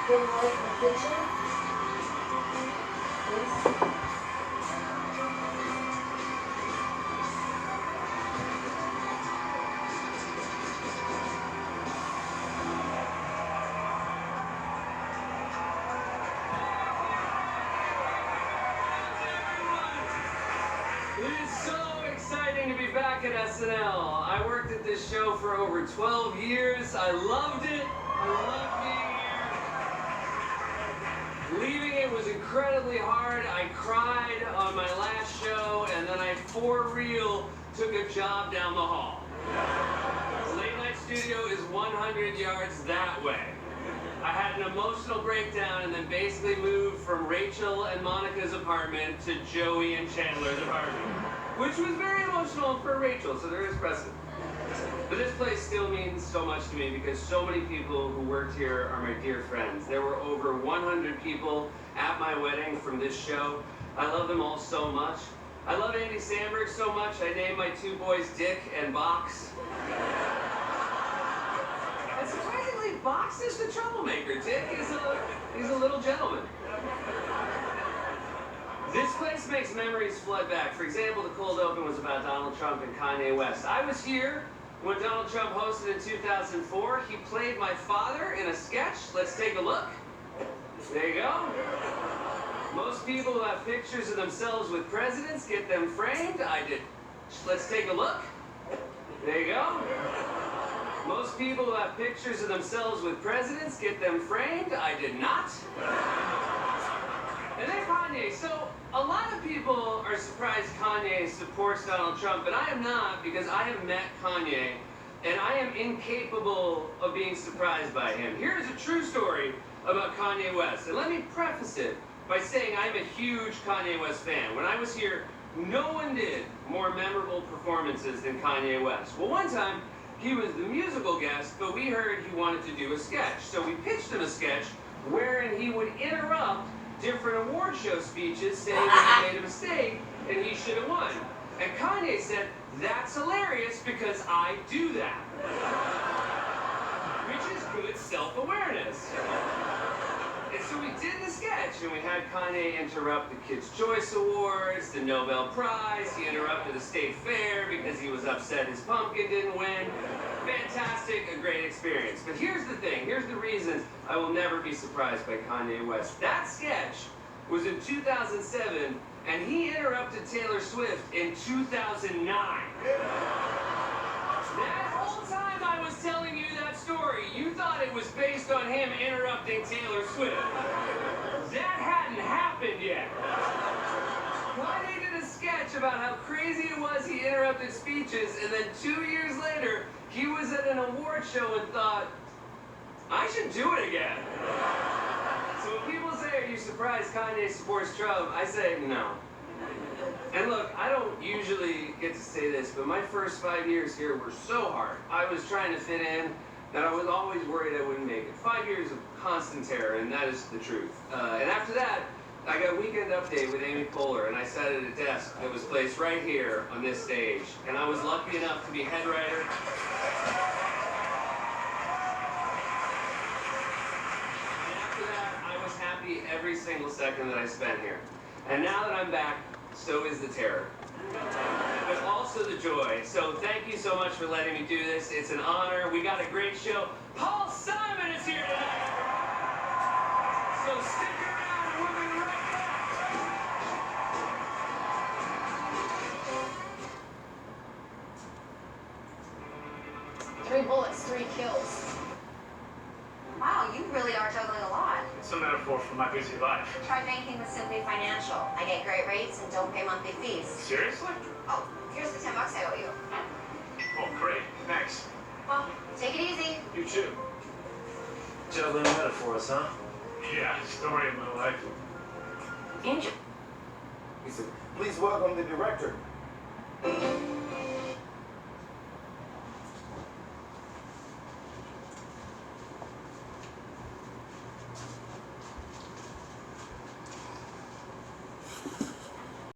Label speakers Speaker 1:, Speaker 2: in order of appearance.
Speaker 1: Good light in the kitchen. Please.
Speaker 2: It is so exciting to be back at SNL. I worked at this show for over 12 years. I loved it. I loved being here. Leaving it was incredibly hard. I cried on my last show, and then I, for real, took a job down the hall. The late night studio is 100 yards that way. I had an emotional breakdown and then basically moved from Rachel and Monica's apartment to Joey and Chandler's apartment, which was very emotional for Rachel, so there is precedent. But this place still means so much to me because so many people who worked here are my dear friends. There were over 100 people at my wedding from this show. I love them all so much. I love Andy Samberg so much, I named my two boys Dick and Box. And surprisingly, Box is the troublemaker. Dick is he's a little gentleman. This place makes memories flood back. For example, the cold open was about Donald Trump and Kanye West. I was here when Donald Trump hosted in 2004. He played my father in a sketch. Let's take a look. There you go. Most people who have pictures of themselves with presidents get them framed. I did. Let's take a look. There you go. Most people who have pictures of themselves with presidents get them framed. I did not. And then Kanye. So a lot of people are surprised Kanye supports Donald Trump, but I am not, because I have met Kanye and I am incapable of being surprised by him. Here is a true story about Kanye West. And let me preface it by saying I'm a huge Kanye West fan. When I was here, no one did more memorable performances than Kanye West. Well, one time, he was the musical guest, but we heard he wanted to do a sketch. So we pitched him a sketch wherein he would interrupt different award show speeches saying he made a mistake and he should have won. And Kanye said, "That's hilarious because I do that." Which is good self-awareness. And so we did the sketch, and we had Kanye interrupt the Kids' Choice Awards, the Nobel Prize. He interrupted the State Fair because he was upset his pumpkin didn't win. Fantastic, a great experience. But here's the thing, here's the reason I will never be surprised by Kanye West. That sketch was in 2007, and he interrupted Taylor Swift in 2009. That whole time I was telling you that story, you thought it was based on him interrupting Taylor Swift. That hadn't happened yet. Kanye did a sketch about how crazy it was he interrupted speeches, and then 2 years later, he was at an award show and thought, I should do it again. So when people say, are you surprised Kanye supports Trump? I say, no. And look, I don't usually get to say this, but my first 5 years here were so hard. I was trying to fit in, and I was always worried I wouldn't make it. 5 years of constant terror, and that is the truth. And after that, I got Weekend Update with Amy Poehler, and I sat at a desk that was placed right here on this stage. And I was lucky enough to be head writer. And after that, I was happy every single second that I spent here. And now that I'm back, so is the terror. But also the joy. So thank you so much for letting me do this. It's an honor. We got a great show. Paul Simon is here tonight. So stick around and we'll be right
Speaker 1: back. 3 bullets, 3 kills.
Speaker 3: Wow, you really are juggling a lot.
Speaker 4: It's a metaphor for my busy life.
Speaker 3: Try banking with Simply Financial. I get great rates and don't pay monthly fees.
Speaker 4: Seriously?
Speaker 3: Oh, here's the $10 I owe you.
Speaker 4: Oh, great. Thanks.
Speaker 3: Well, take it easy.
Speaker 4: You too.
Speaker 5: Juggling metaphors, huh?
Speaker 4: Yeah, story of my life.
Speaker 5: He said, please welcome the director.